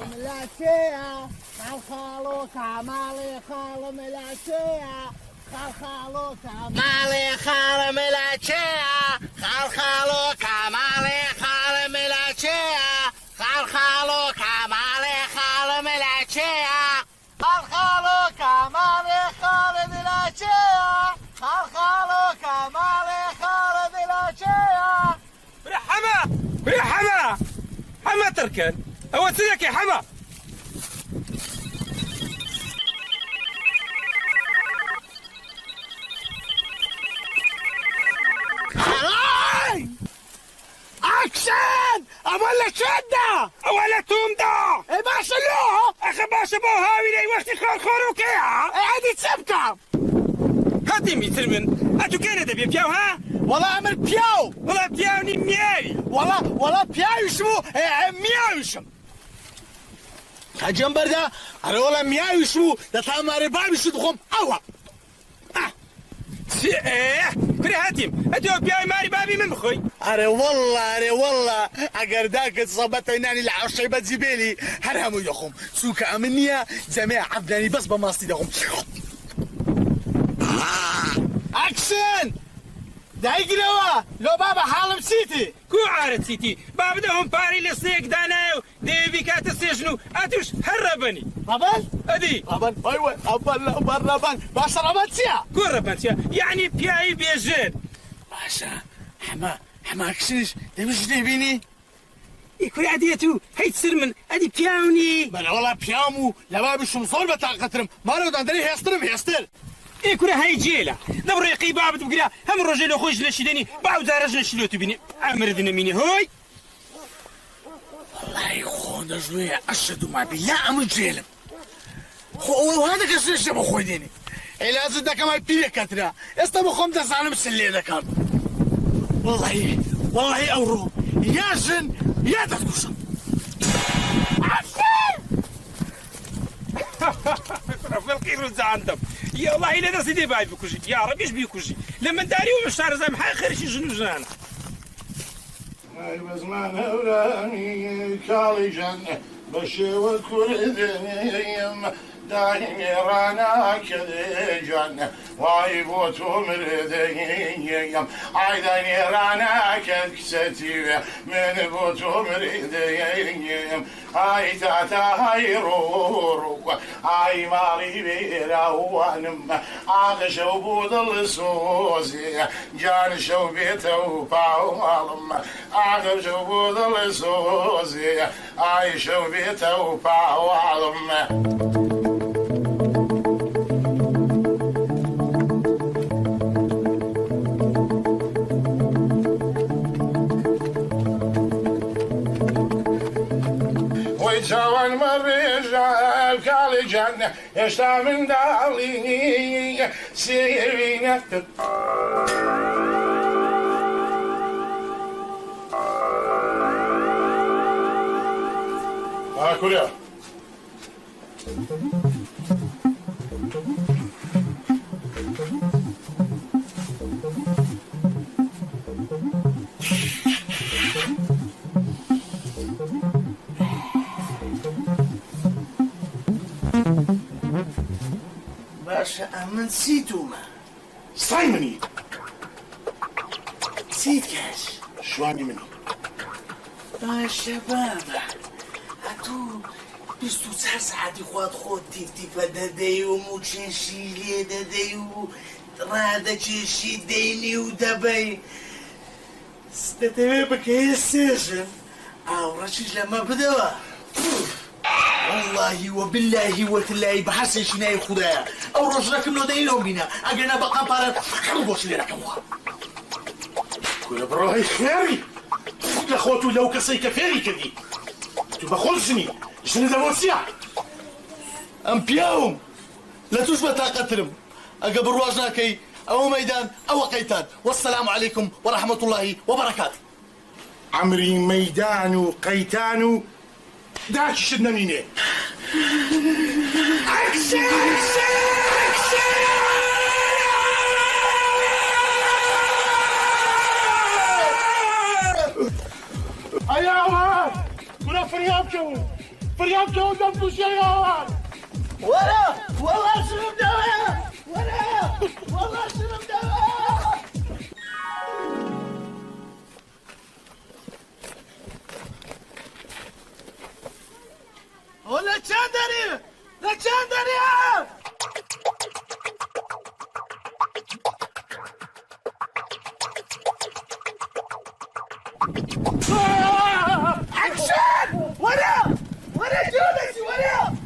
ملاتشية خالو كمالي خالو ملاتشية خالو كمالي خالو ملاتشية خالو كمالي خالو ملاتشية خالو كمالي خالو ملاتشية خالو كمالي خالو ملاتشية خالو كمالي خالو ملاتشية بري حما تركن هو سيدك يا حما. اكشن اولا شده اولا تومدا اي باشا له اخي باشا بو هاوي لي وقت خورو كيها عادي تسبكم هاتي مثل من اتو كان دبي بياو ها والله عمل بياو والله بياوني مياوي والله بياو يشمو مياو يشم هجنبر ده انا والله مياو يشمو ده تامر بابي شدخم اوا ايه كري هاتيم اتو بياوي ماري بابي من بخوي اري والله اگر داك صبتيناني العشيبه زبيلي هرهمو يخم سوك امنيه جميع عبداني بس بماستي دخم اكشن دايقروا لو بابا حالم سيتي كو عارت سيتي بابا دهم باري لسيك دانايو ديبي كات السجنو اتوش هربني ربان ادي ربان ايوه ربان باشا ربان سيا كو ربان سيا يعني بياي بيجين باشا حما اكشنش دمش ديبيني يكون عديتو هيت سرمن ادي بياوني بلا والله بيامو لبابي شمصول بتاع قترم ما رود عندني هيستر يكون هاي جيلة دبر يقي بابا تبقى هم الرجل خوش لشدني بعد رجل شلوتو بيني امردنا ميني هوي والله يخون شوية اشهد ما بالله ام جيلم وهذا كسرش بخوي ديني لازم ده كمان بيك كترا استبخم ده سالم سلي ده كان والله اورو يا جن يا تكوشم في الخير والزعندم يا الله إلا ده سيدي باي بكوجي يا رب ايش بيكوجي لما داري ومشار زي محا خير شي جنو جانا هاي بزمان هوراني كالي جنة بشي وكل ذنيم دايم رانا كذي جنة واي بوتو مرديم عايداني رانا ككستي من بوتو مرديم هاي تاتا هاي رورو هاي مالي بيراوانم عاقشو بود السوزي جان شو بيتو باوالم عاقشو بود السوزي هاي شو بيتو باوالم ويتساوان مرجع كالي جنة يشتا من دالي سيرينة كوريا باشا أما نسيتو ما سايمني نسيت كاش شواني مني باشا بابا هاتو بستو ساعة خواد خود تيفا دادايو موچنشي لي دادايو رادا چنشي ديني ودبي ستتبه بكي السجن او رشيش لما بدوا والله وبالله وتالله بحسن شناي خدايا او رجلكم لو دايلهم بينا اقرنا بقى بارد خربوش لي ركبوها كل براهي خيري اخوتو لو كسي كفيري كذي تبا خلصني شنو ده وسيع ام بياوم لا تشبه طاقتهم اقبل رواجنا كي او ميدان او قيتان والسلام عليكم ورحمة الله وبركاته عمري ميدان وقيتان داك شدنا ميني اكشن ايوه كنا فريابكم فرياد كون دم شيء يا ورا والله شرب دواء ورا والله شرب دواء. ولا تشاندري لا تشاندري اكشن ورا ورا جونسي ورا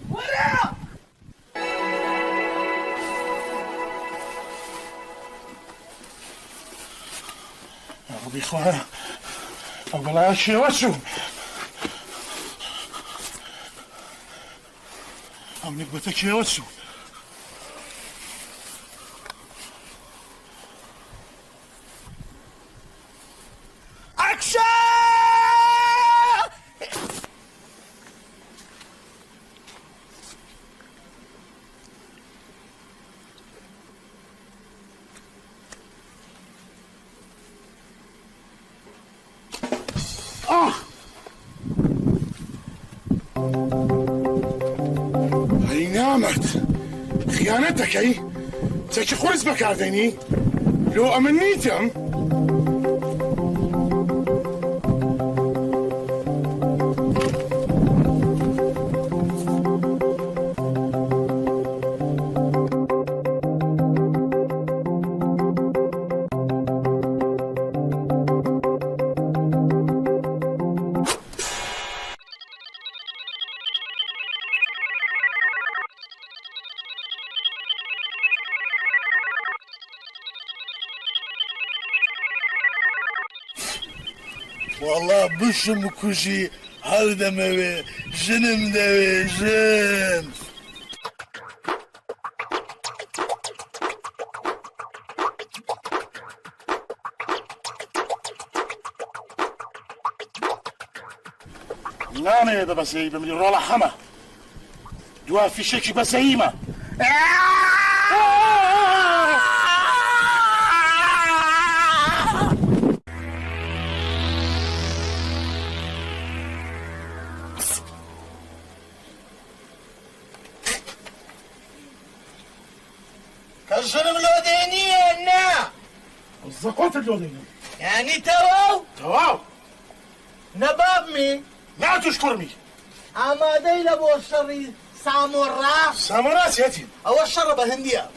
ورا. يا ربي اخوانا اقول لها شيء وشو عم نقبتك شيء وشو اكشن. هي نامت خيانتك هي تشي خرز بكارديني لو امنيتم والله بشم كوشي هردموي جنم دوي جن لا انا هذا بس هي بملي رولا حما دوا في شيء بس هيما كالجنم لودينية النا الزقوت اللودين يعني تواو نبابمي لا تشكرني اما دي لبو الشري سامورا سامراس ياتي او الشربة هندية.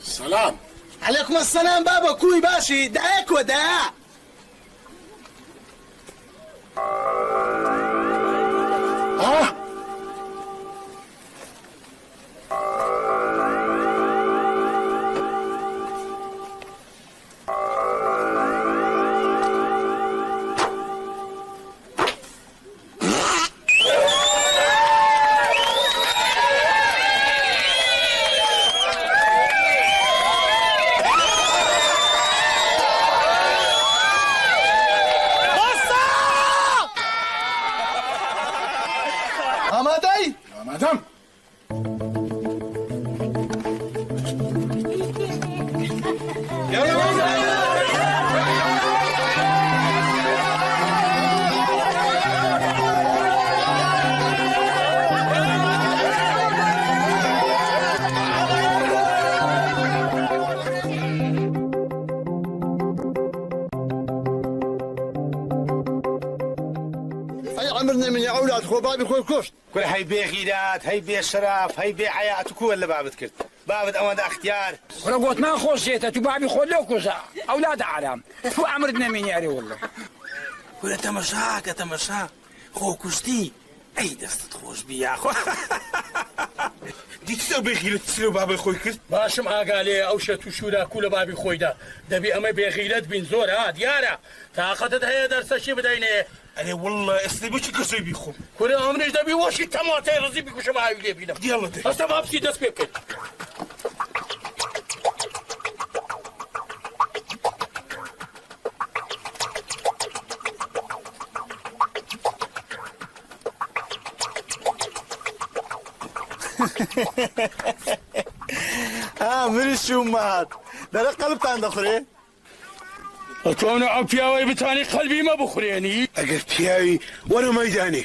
سلام عليكم السلام بابا كوي باشي دعاك وداع. امادي مدام عمرنا من يا اولاد خو بابي خو كشت كل هي بيع غيرات هي بيع شرف هي بيع حياة كل اللي بابت كرت بابت أوان اختيار ولا قلت ما خوش زيتها تبابي خلوك وزا أولاد عالم شو عمرنا من ياري والله ولا تمشاك خو كشتي أي دست خوش بيا خو دي تسوي بيغيرت تسلو بابي خوي كرت باشم ئاگالێ ئەو شەت و شوورا کو لە بابی خۆیدا دەبی ئەمە بێغیرەت بین زۆر ها دیارە تااقەتت هەیە دەرسەشی بدەینێ أنا والله استبوش كسوي بيخو کورێ ئەمنش دەبی وەشی تەماتەی ڕزی بیکوشم ئاوی لێ بینم يلا ده هەستا ماپسی دەست پێ بکەیت من الشومات ده قلبتان دخري ئەتوانە ئەو پیاوەی بتانی قەلبی مە بخورێنی ئەگەر پیاوی وەرە مەیدانێ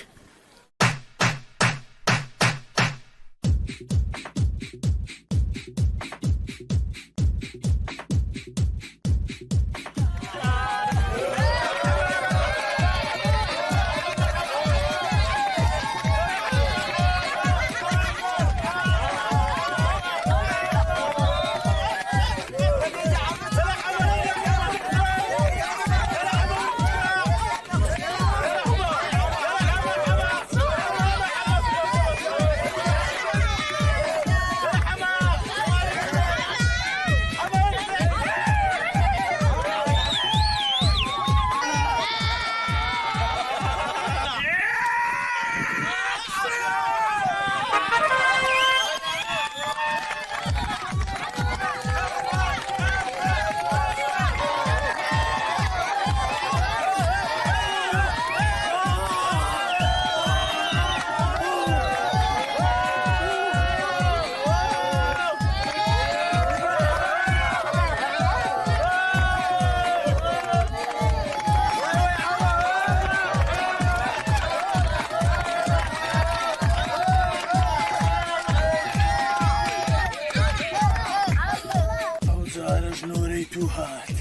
ژنۆرەی تو هات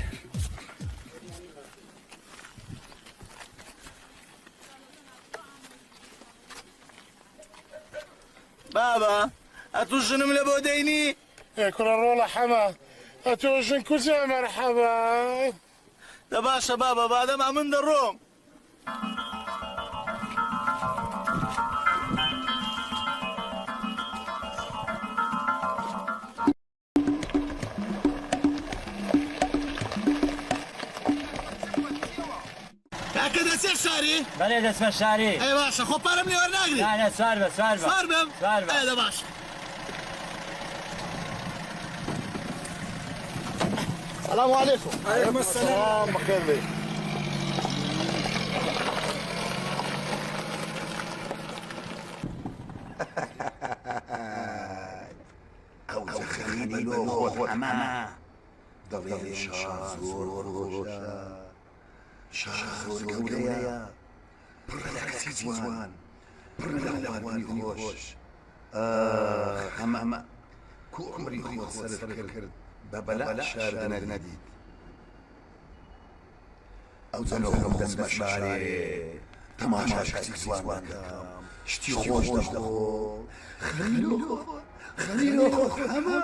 بابا ئەتو ژنم لە بۆ دەینی کوڕە ڕۆڵە حەما ئەتۆ ژن کوچە مەرحەبا دە باشە بابا بادەما من دەڕۆم کاکە دەچێت شاری بەڵێ دەچمە شاری ئەی باشە خۆ پارەم لێ وەرناگری نانە سوار بە سوار بە سوار بم سوار بە ئەدە باشە السلام عليكم. وعليكم السلام. بخير بيه. ئەو خەخینی لۆ خۆت ئەمە دەڵێن شار زۆر خۆشە شار زۆر گەورەیە پڕ لە کەسی جوان پڕ لە لەوانی خۆش ئەمە کو عمری خۆت سەرت کرد بە بەلا شاردنە نەدیت ئەو جەنۆ دەست بە شارێ تەماشا کەسی جوان دەکەم شتی خۆش دەخۆ خەلیلۆ خۆت ئەمە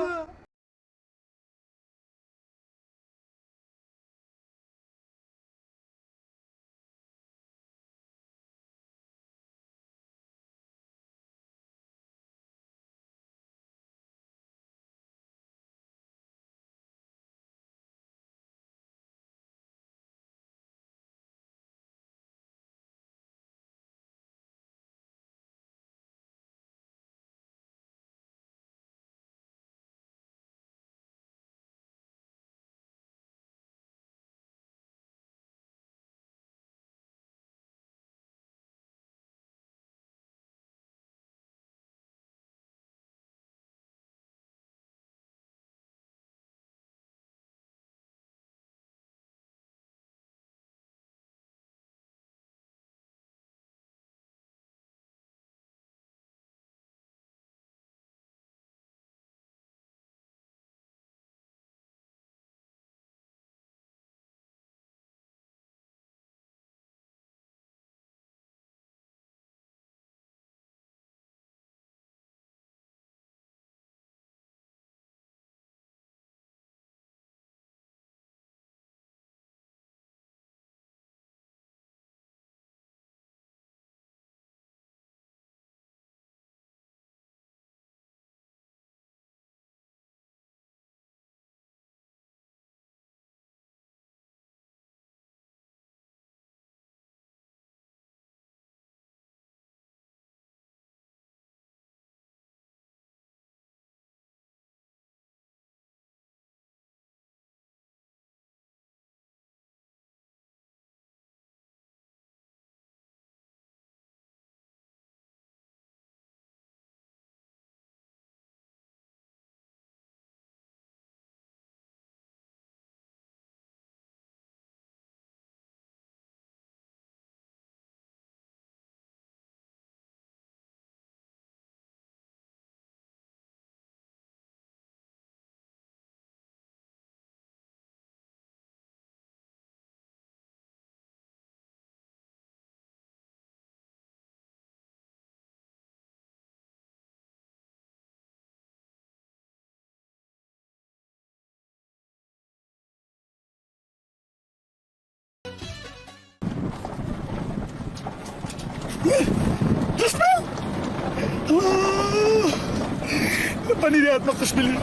بني اتنقش باللي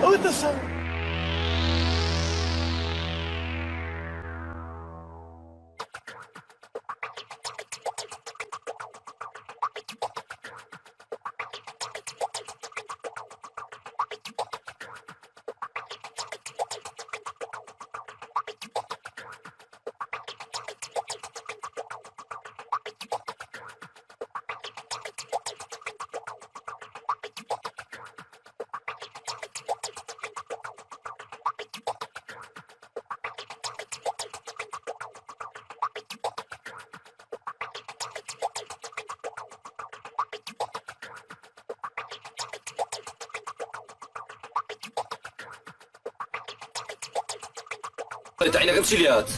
وانت السبب. تعينا كم سيليات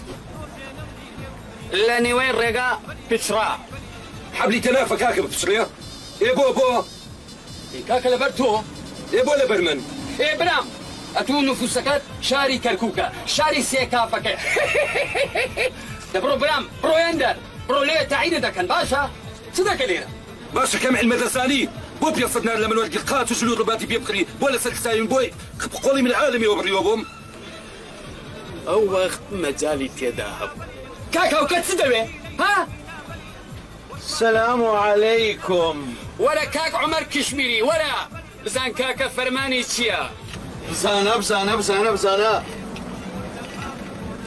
لاني وين رقا بتشرا حبلي تنافى كاكا بتشريا ايه بو كاكا لبرتو ايه بو لبرمن ايه برام اتو نفوسكات شاري كركوكا شاري سيكافك برو برام برو اندر برو ليه تعيد دكن باشا صدق لينا باشا كم علم المدرساني بو بيصدنا لما نولد القات وجلود رباتي بيبقري بولا سلكسايم بوي قولي من العالم يوبري وبوم او وقت مجالي تذهب كاكا وكتسدوي ها السلام عليكم ولا كاك عمر كشميري ولا بزان كاكا فرماني تشيا بزانا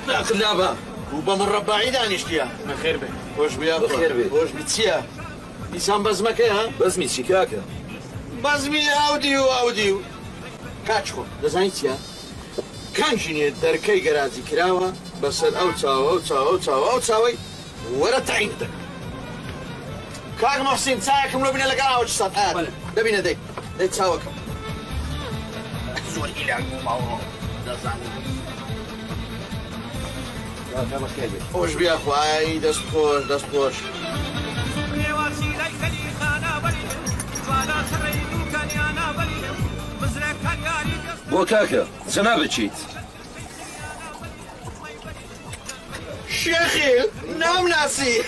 لا خلابها وبمن رباعي دانشتيا بخير بك وش بيا بخير بك وش بتسيا إنسان بزمك ها بزمي شي كاكا بزمي اوديو كاتشكو دزانيتيا كانجيني دركي جرازي كراوة بس او تساوي ولا تعين دك كاك محسن ساكم لو بينا لقاها وش صفحات دبينا دي تساوك زور إلى الموضوع خوش بیا خواهی دست خوش بو كاكا جنابك شيت شيخي نام ناسي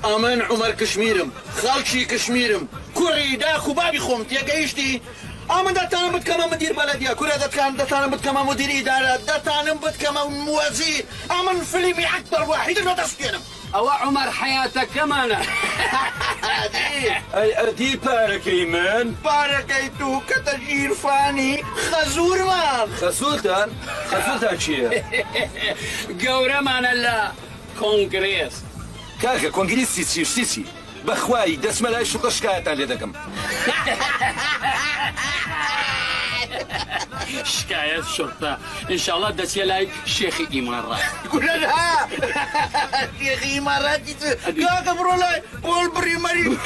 امان عمر كشميرم خالشي كشميرم كوري داخو بابي خمت يا قيشتي امان دتانم بد كما مدير بلديه كوري دتانم بد كما مدير اداره دتانم بد كما وزير امان فيلمي اكبر واحد ما تسكنم او عمر حياتك كمان دي بارك ايمان باركيتو كتجير فاني خزور مان خسولتان شي قورة مان الله كونغريس كاكا كونغريس سيسي بخواي دس ملاي شو شكاية على يدكم شكاية شرطة ان شاء الله دس يلاي شيخي إمارات يقول لها شيخي إمارات كاكا برولاي بول بريماري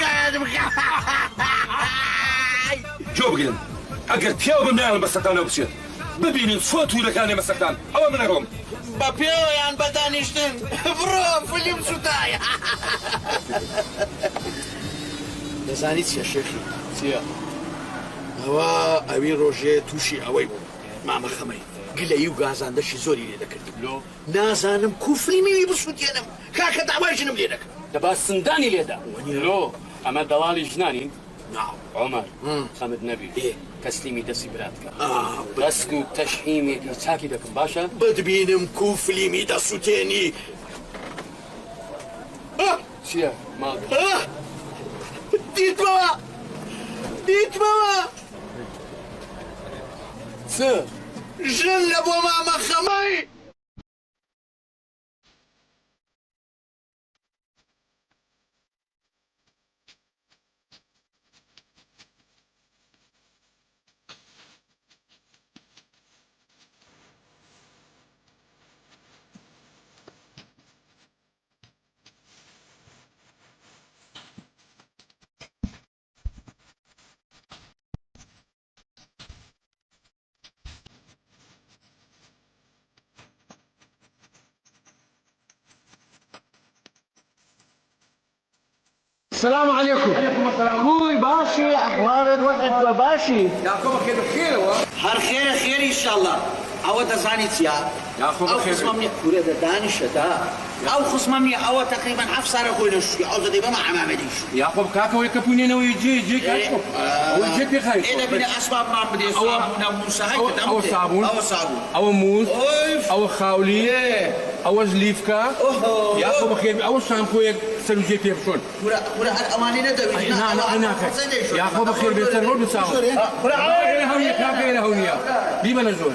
جو بقلن اگر تياو بمنال مسكتان وبسيط ببينين صوتو لكاني مسكتان او من الروم بابيو يان بدانشتن برو فيلم سوتاي دزانيت يا شيخي سيا هو اوي روجي توشي اوي ماما خمي قل لي وغازان دشي زوري لي ذكرت لو نازانم كفري مي بسوتينم كاكا دعواجنم لي ذاك دابا السنداني ليدا لو اما دلالي جناني نعم عمر خمد نبي إيه؟ كسليمي دسي براتك بسكو تشحيمي تاكي دكم باشا بدبينم كوفلي مي دسوتيني شيا مالك ديت ماما جنب وماما خمي السلام عليكم. عليكم السلام. خوي باشي اخبارك وقت باشي؟ يعقوب خير بخير هو. هر خير ان شاء الله. او تزانيت يا. يعقوب او خير. خصمني كورة دانش دا. او خصمني او تقريبا حفصة ركوي نشوي او تدي بما عمامديش. يعقوب كاكا ويكبوني نو يجي كاكو. ويجي بخير. إذا بنا أسباب ما بدي صابون موسى أو صابون. أو صابون. أو موز. أو خاولي. أو زليفكا. يعقوب خير أو شامبو سلوجي بيرشون. كورة الأماني ندوي. أنا يعقوب خير بيتر رود ساو. كورة هنا هونيا كاكا هنا هونيا. بيبا نزول.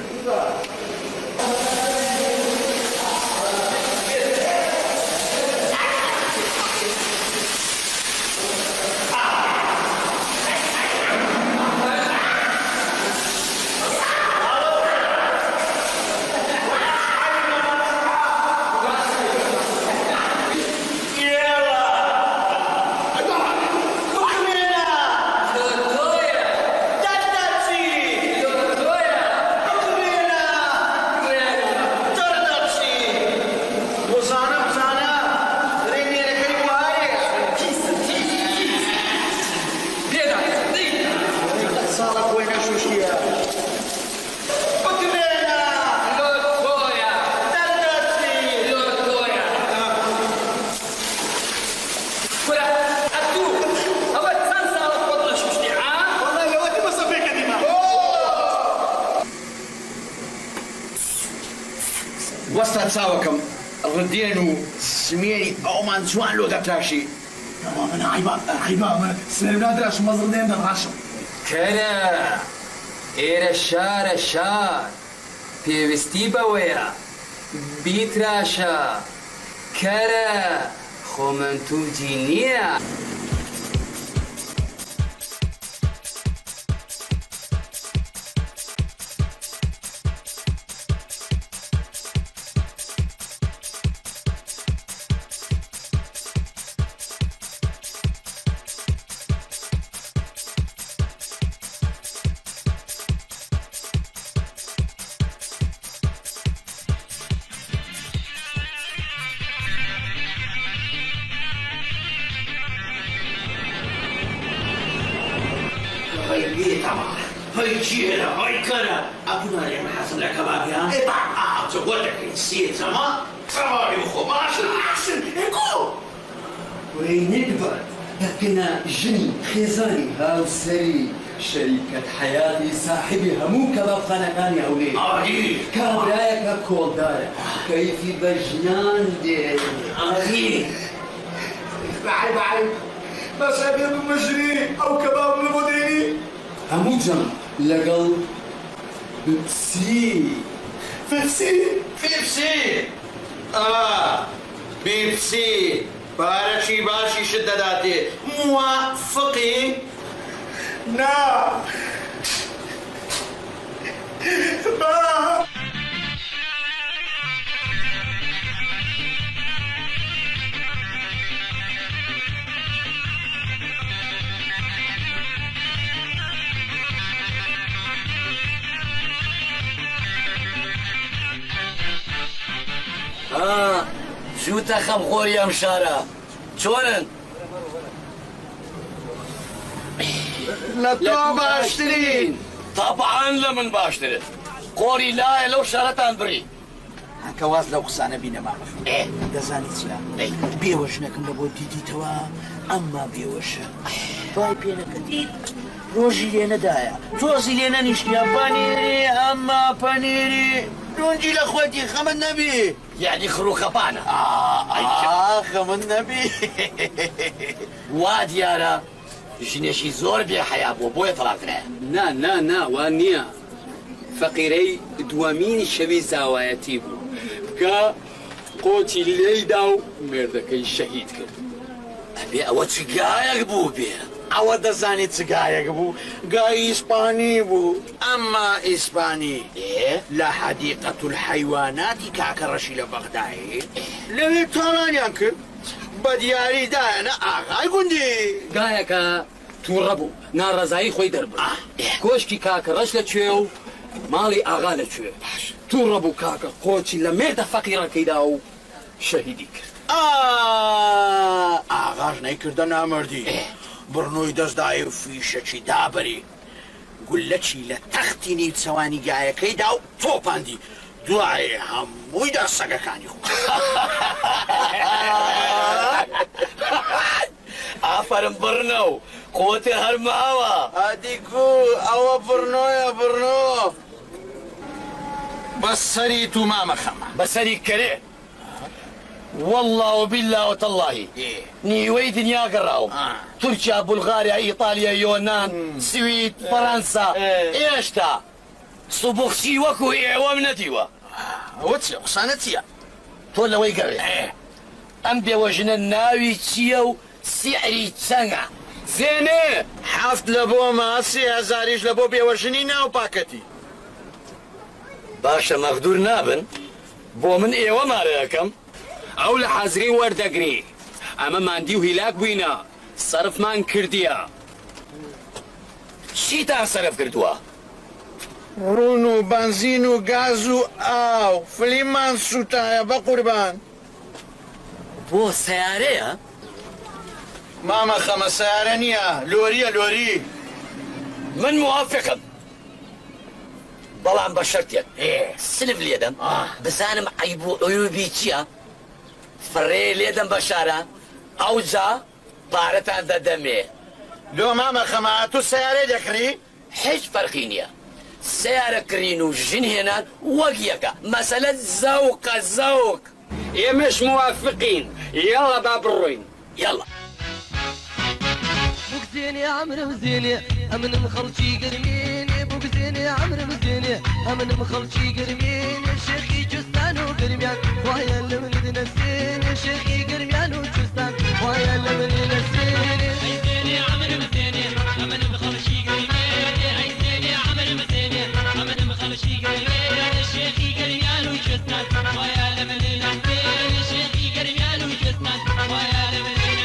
وسط ساوكم ردينو سميري او من سوان لو دتاشي انا عيبا سلام نادر عشان مصر دين دغاشم كلا إير الشار بيوستي بويا بيتراشا كرا خومنتو جينيا هاي جيرة هاي كرة أبونا لما حصل لك كبابيا إطعام تقولك نسيت ما صباحي وخماش الأحسن إيكو وينكبر لكن جني خزاني هاو سري شريكة حياتي صاحبي همو كباب خانقاني أولي آهي كابرايا كول دار كيفي بجنان دي آهي بعد بس أبي مجري أو كباب المديني همو جمع لقل بيبسي بيبسي بيبسي باشي شدداتي موافقي نا با شو تخم خور يا مشارة شونن لطو باشترين طبعا لمن باشتري قوري لا لو شارتان بري كواز لو قصانا بينا ما ايه دزانيت يا بيوشنا كم لبو ديدي توا اما بيوشا باي بينا كديد روجي لينا دايا توزي لينا نشتيا بانيري اما بانيري رونجي لاخواتي خم النبي يعني خروخة بانا خم النبي واد يارا جنشي زور بيا حياة بوي طلعتنا نا وانيا فقيري دوامين الشبي زاوايتي بو كا قوتي اللي داو مردكي شهيد كر أبي أود سقايق بو بيا او دزاني تسقايق بو قاي اسباني بو اما اسباني إيه لا حديقة الحيوانات كاكرشي لبغداي ليه تراني انك بدياري دانا اغاي قندي قايكا توربو نار رزاي خوي دربو كوشكي كاكا رش لتشيو مالي اغا لتشيو توربو كاكا قوتي لمرد فقيرا كيداو شهيدي كرت ئاغاژ نەیکردە نامردی بڕنۆی دەستدای و فیشەکی دابەری گولەکی لە تەختی نیوچەوانی گایەکەیدا و تۆپاندی دوایێ هەموویدا سەگەکانی خۆ ئافرم بڕنە و قوتێ هەرماوە ئادیکو ئەوە بڕنۆیە بڕنۆ بەسەری تو مامەخەمە بەسەری کەرێ والله وبالله وتالله نیوەی دنیا گەڕاوم تورکیا بولغاریا ئیتالیا یۆنان سوید فەرەنسا ئێشتا سوبوخچی وەکو ئێوەم نەدیوە ئەوە چیە قسانە چییە تۆ لەوەی گەڕێ ئەم بێوەژنە ناوی چییە و سیعری چەنگە زێنێ حەفت لە بۆ ماسی هەزاریش لە بۆ بێوەژنی ناو پاکەتی باشە مەغدور نابن بۆ من ئێوە مارە یەکەم ئەو لە حەزری وەردەگری ئەمە ماندی و هیلاک بووینە سەرفمان کردیە چیتان سەرف کردووە ڕون و بنزین و گاز و ئاو فلیمان سوتایە بە قوربان بۆ سیارەیە مامەخەمە سیارە نییە لۆریە لۆری من موافقم بەڵام بە شەرتێک سلف لێدەم بزانم عیب و عیوبی چییە فڕێ لێدەم بە شارە ئەوجا پارەتان دەدەمێ لۆ مامەخەمە تو سیارەی دەکڕی هیچ فەرقی نییە سیارە کڕین و ژن هێنان وەک یەکە مەسەلە زەوقە زەوق ئێمەش موافقین یاڵا با بڕۆین یاڵا بوكزيني عمرو زيني امن مخلشي قرميني بوكزيني عمرو زيني امن مخلشي قرميني شيخي جستان وقرميان وهيا اللي من نسيني شيخي قرميان وجستان وهيا اللي من نسيني عيزيني عمرو زيني امن مخلشي قرميني عيزيني عمرو زيني امن مخلشي قرميني شيخي قرميان وجستان وهيا اللي من نسيني شيخي قرميان وجستان وهيا اللي من نسيني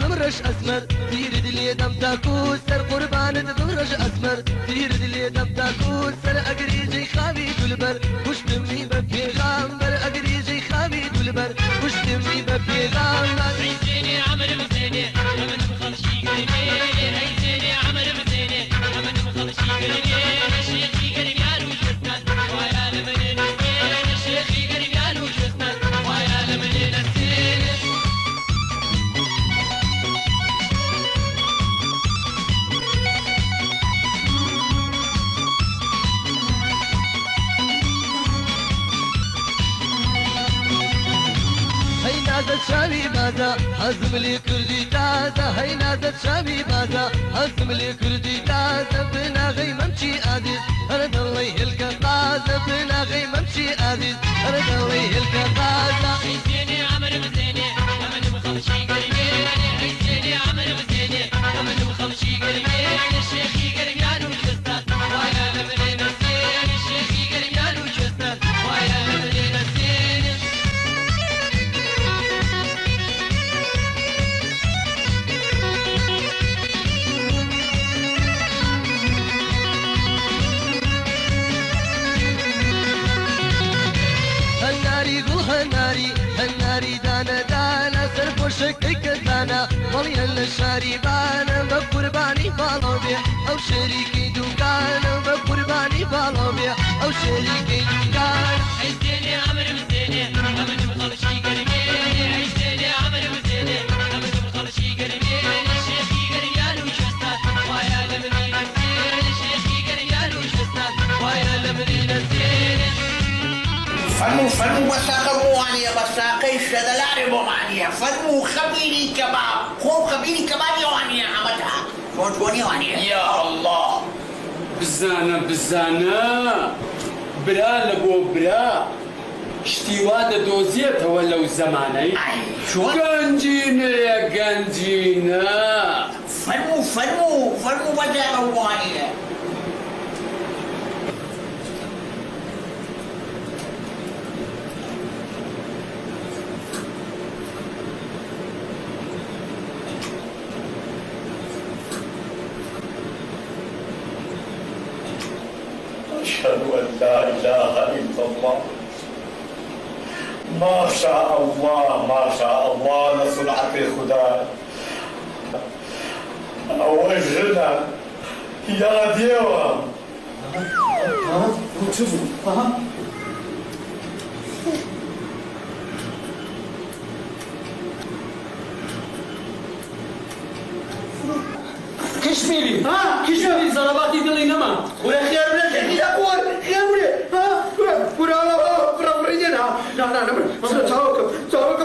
بمرش اسمر تيرد لي دم تاكوس سر قربان بمرش اسمر تيرد لي دم تاكوس سر اقريجي خابي دلبر وش تمني ببي غامبر اقريجي خابي دلبر وش تمني ببي غامبر عيزيني عمر مزيني امن مخلشي قريبي عيزيني عمر مزيني امن مخلشي قريبي شيخي قريبيان وجسنا ويا لمن نسيني شيخي قريبيان وجسنا ويا لمن نسيني نادت شامي بازا هزم لي كردي تازا هي نادت شامي بازا هزم لي كردي تازا بنا غي ممشي عزيز ارد الله يلقى قازا بنا غي ممشي عزيز ارد الله يلقى قازا عيزيني عمر مزيني امن مخلشي قريبي عيزيني عمر مزيني امن مخلشي قريبي شيخي قريبيان وجستان ويا لمن نسيني شيخي قريبيان وجستان ويا لمن نسيني هالناري دانا دانا سرفوشك كدانا ضلي الشاري بانا بقرباني بالوبي او شريكي دوكانا بقرباني بالوبي او شريكي دوكانا عيزيني عمر مزيني امن مخلشي قريبي عيزيني عمر مزيني امن مخلشي قريبي شيخي قريبيان وجستان ويا لمن نسيني شيخي قريبيان وجستان ويا لمن نسيني فرموا بساقة بوانية بساقة الشدلاري بوانية فرموا خبيري كباب خو خبيري كباب يوانية عمدها شوشوني وانية يا الله بزانە برا لە بۆ برا شتیوا دەدۆزیێتەوە لەو زەمانەی گەنجینەیە گەنجینە فرموا بساقة بوانية ما شاء الله ما شاء الله لصنعك خدا وجهنا يا ديوة كشميري كشميري ضرباتي دلي نما ولا خير ولا شيء يا اخوان خير ولا فريجنا لا تعالوا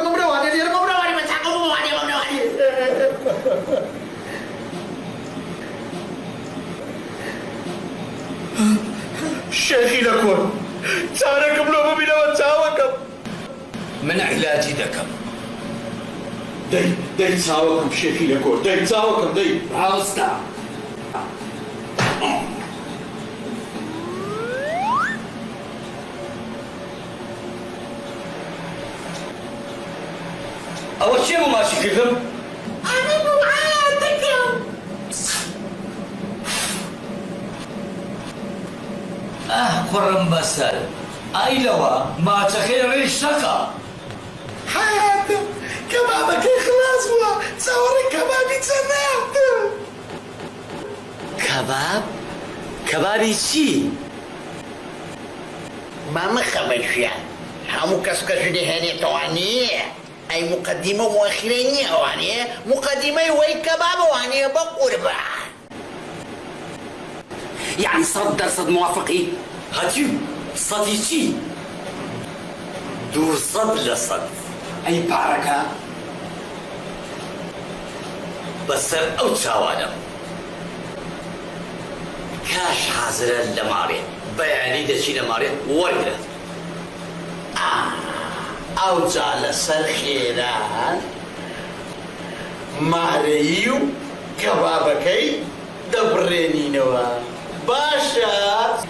ممرواني ما تعقوا ممرواني شيخي لكم تعالكم لو بينا وتعاوكم من علاجي دكم داي تعاوكم شيخي لكم داي تعاوكم داي عاوزتا أول شيء ما ماشي كذب أنا معايا قرم بسل أيلوا ما تخير الشقا حياتي كبابك خلاص ولا تصوري كبابي تسمعت كباب كبابي شي ما مخبش يعني همو كسكش دهاني تواني اي مقدمة مؤخرين واني مقدمة وي كباب واني بقربة يعني صد موافقي هاتيو صدي شي دور صد لصد أي باركة بسر أو تشاوانم كاش حاضر لماري بيعني دشي لماري وردة او جال سر خيران ماريو كبابكي دبريني نوا باشا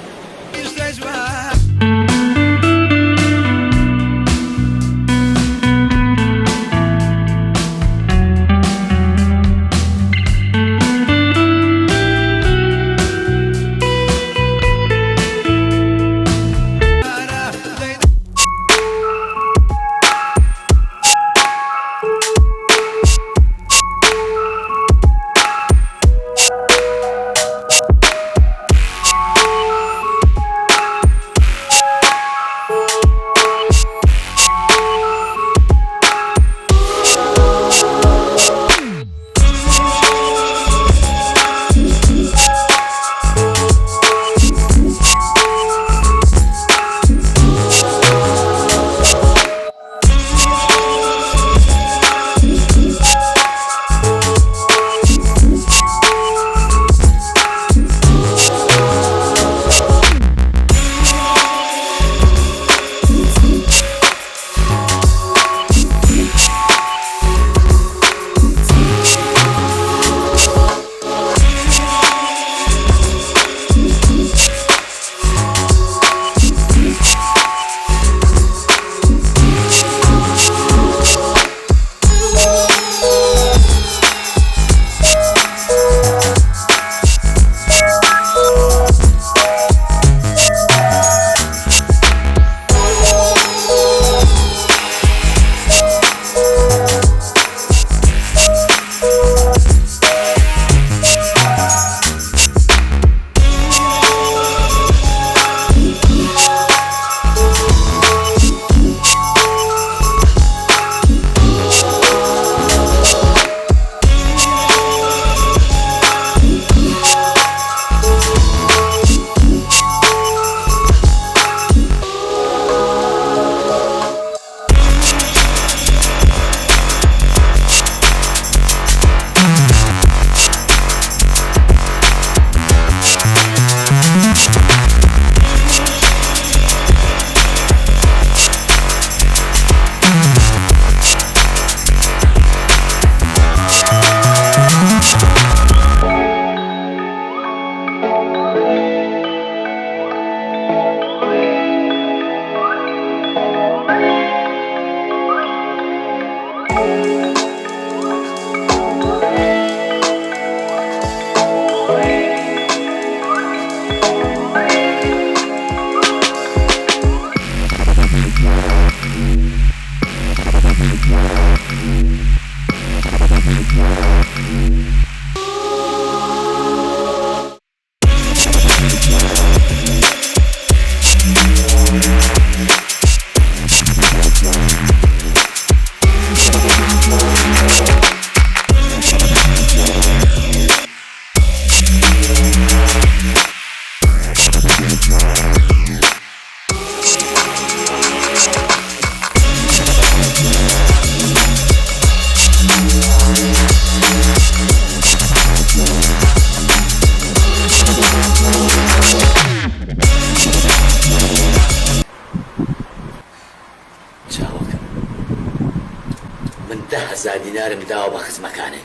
10,000 دينار مداوى بخز مكانه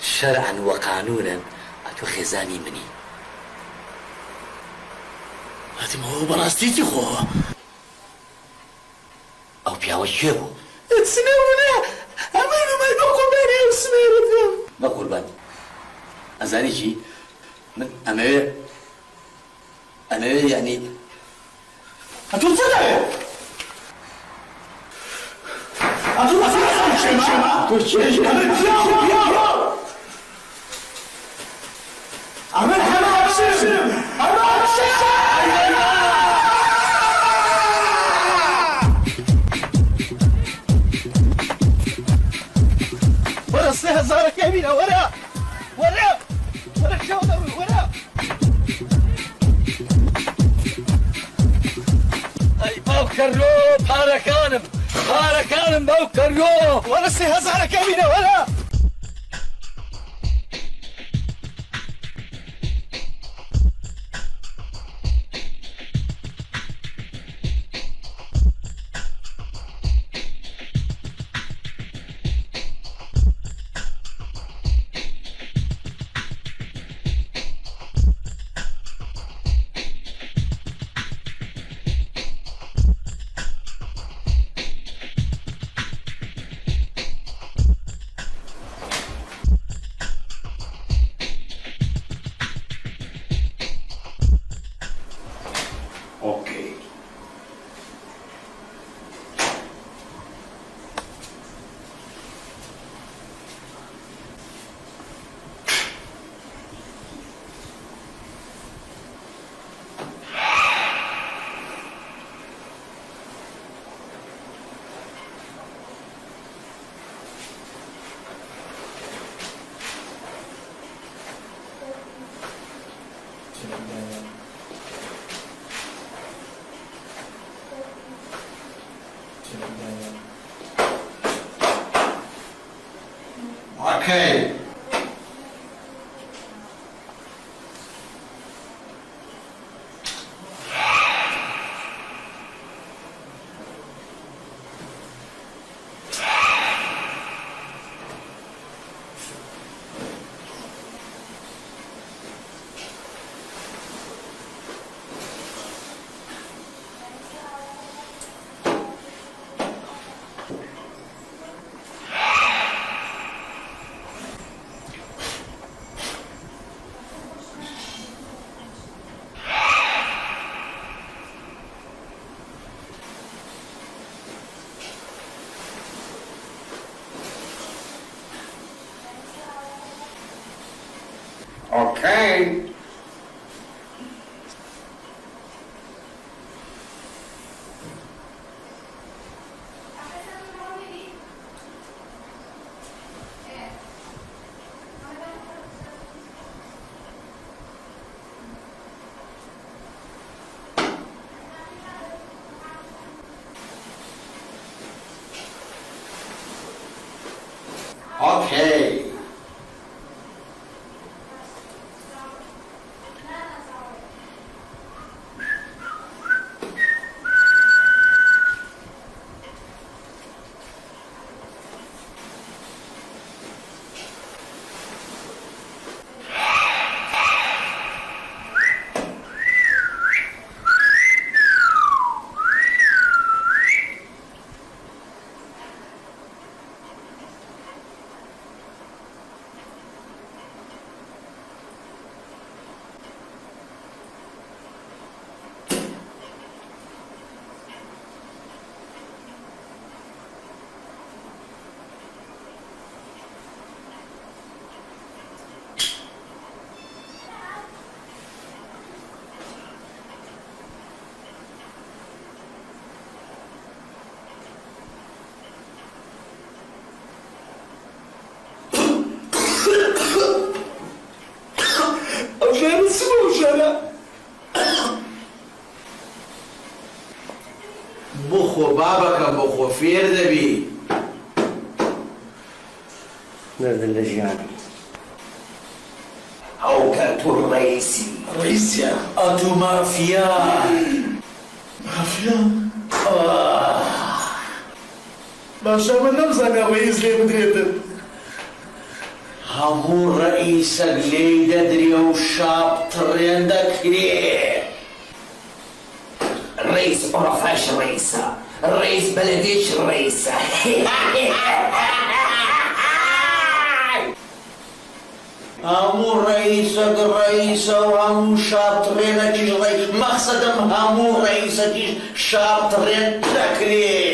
شرعا وقانونا اتو خزاني مني هاتي ما هو براستيتي خو او بياوي شيبو تسنونا امانو ما يبقوا بيني وسنيرتهم ما قربان ازاني شي من امير يعني هاتو تصدق هاتو تصدق شيما تو شيما عمل حمام سيسم حمام سيسم ورا الصيحة زارك يمينة ورا الشوطة ورا اي باوكرلو باركانم باوكرلو ورا الصيحة زارك يمينة ورا Okay. Okay. Okay. بخو بابك بخو فير دبي نرد اللجاني أو كانت رئيسي أتو مافيا باشا من نمزاني الرئيس ليه مدريتن همو رئيسك ليه ددري وشاب ترندك ليه رئيس عرفاش رئيسة رئيس بلديش رئيسة همو رئيسك رئيسة وهمو شاطرينك رئيس مقصدم همو رئيسك شاطرينك ليه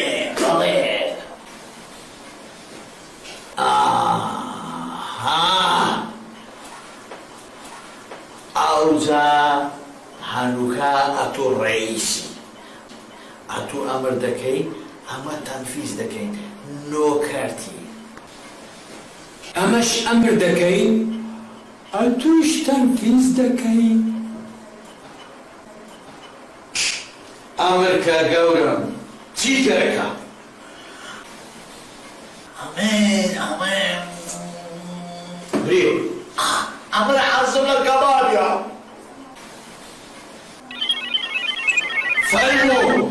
أوزا هنوكا أتو رئيسي أتو أمر دكي أما تنفيذ دكي نوكرتي أمش أمر دكي أتوش تنفيذ دكي أمريكا قورم تيجركا أمين أمين بريو أمر عزم الكباب يا فايمو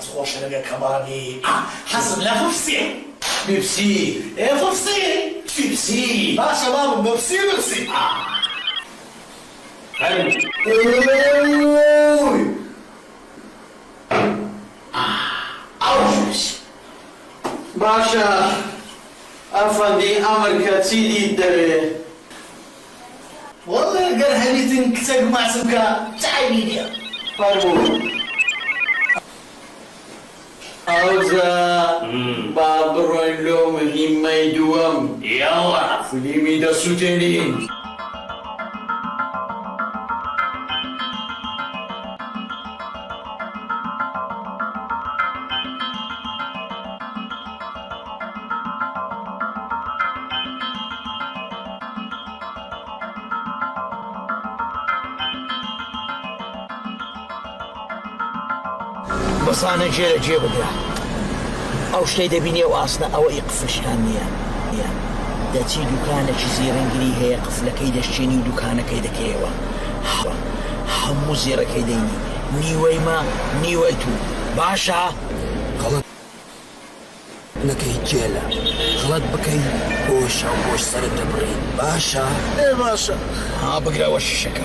تخوشة لقى كبابي حسب لا خفسي بيبسي ايه خفسي بيبسي باشا بابا بيبسي باشا أفندي أمريكا تسيدي الدري والله قال هنيتن كتاك مع سمكا تعيني فرمو أوزا بابرون لوم هما يدوم يلا فليمي دا سوتينين بس أنا جيب ده أو شيء دبيني أو أصلا أو يقفش هنيا داتي دكانة زيرنجلي هي قفلة كيدا الشيني دكانة كيدا كيوا همو زيرة كيديني نيوي ما نيويتو باشا غلط نكي جيلا غلط بكي بوش أو بوش صار التبريد باشا ايه باشا بقرا وش الشكا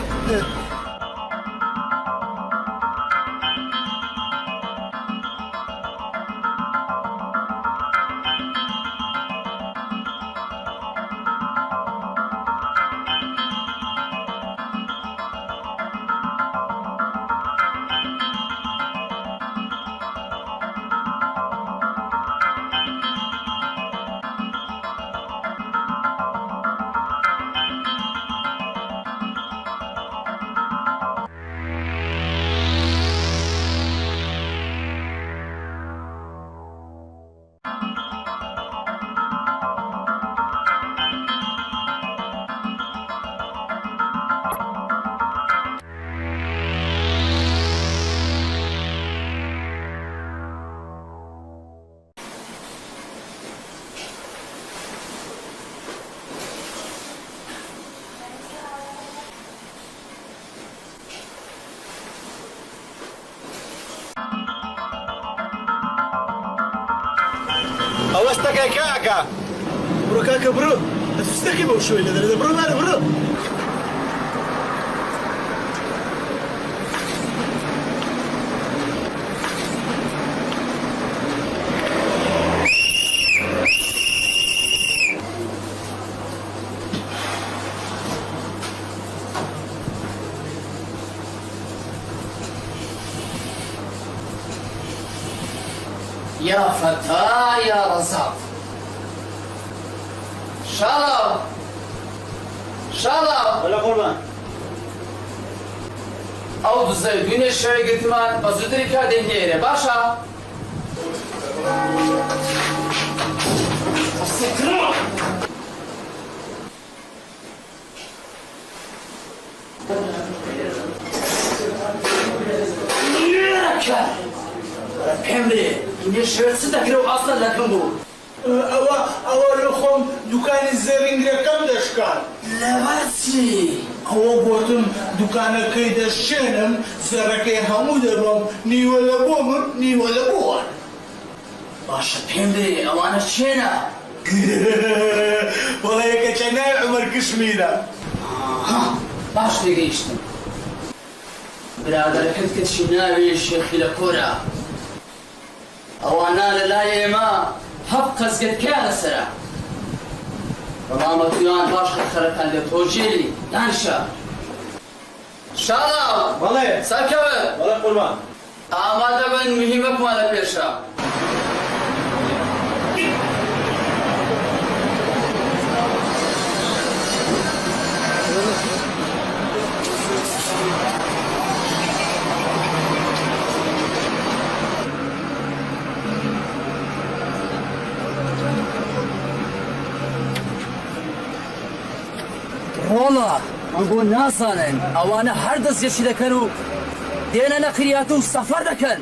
أوستك يا كاكا برو كاكا برو تستكي بوشوي لذا برو مالي برو يا فتاة يا رزاق شالو ولا قربان او بزيدون الشاي قلتمان بزودري كادين ديري باشا السكرة كمري إني شرط ذكره أصلا لكن بو ئەوە لە خۆم دوکانی زێڕینگەکەم دەشکات لەبەرچی ئەوە گوتم دوکانەکەی دەشێنم زەڕەکەی هەموو دەبم نیوە لە بۆ من نیوە لە بۆوە باشە پێم بێ ئەوانە چێنە وەڵا یەکەچە نای عومەر کشمیرە باش تێگەیشتم برادەرەکەت کەچی ناوێ شێخی لە کۆرە ئەوانە لە لای ئێمە هەب قەزگەتکەیان لەسەرە بەڵام ئەتوان باش خەرخەرەکان لێ تۆجێلی دانیشە شاڵاو بەڵێ سەرکەوە بەڵێ قوربان ئامادە بن مهمەکمان لە پێشە ڕۆڵە ئەمبۆ نازانن ئەوانە هەر دەستێکی دەکەن و دێنە نەقریات و سەفەر دەکەن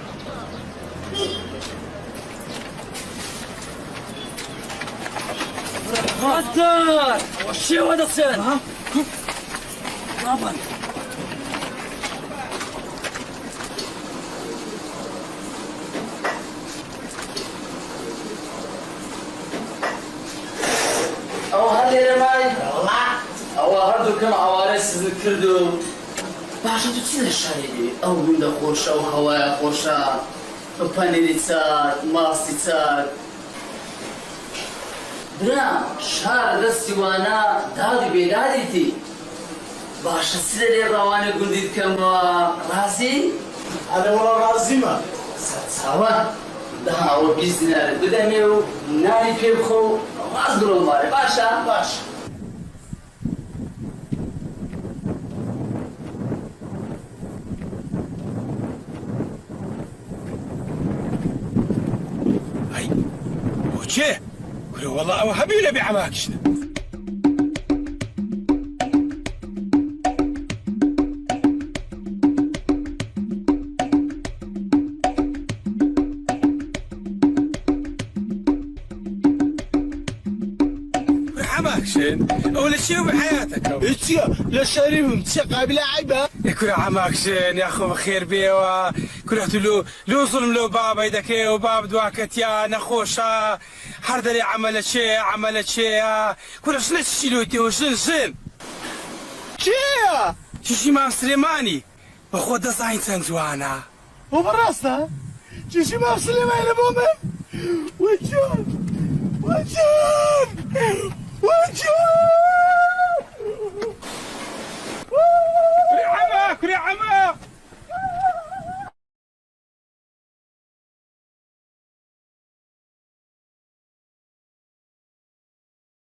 ڕاستار شێوە دەچێن ڕابن ئەو هەر لێرە مای ئەوە هەردووکەم ئاوارە سزن کرد و باشە تو چی لە شاری بێ ئەو گوندە خۆشە و هەوایە خۆشە بە پەنێری چاک ماستی چاک برام شارە دەستی وانە دادی بێدادیتی باشە چی لە لێ ڕاوانە گوندی بکەمەوە ڕازی؟ ئەلەوە ڕازیمە سەرچاوە داوە 20 دینارت بدەمێ و نانی پێ بخۆ و ڕاز گرۆم وارێ باشە؟ باشە چێ؟ وەڵا ئەوە هەبوو لە بێعەماکشنە عەماکشن ئەو لە چێ بحیاتەکەوە چییە لە شەریفم چێ قابلە عیبە کورە عەماکشن یاخۆ بەخێر بێەوە کورە تو لۆ زوڵم لەو بابەی دەکەی و باب دواکەتیا نەخۆشە هەر دەرێ عەمەلە چێە عەمەلە چێە کورە شنە چی لۆی تێوە ژن چێە؟ چیشی مام سلێمانی بەخۆ دەزانی چەند جوانە بۆ بەڕاستە؟ چیشی مام سلێمانی لە بۆ من؟ وەجان وەجان وەجان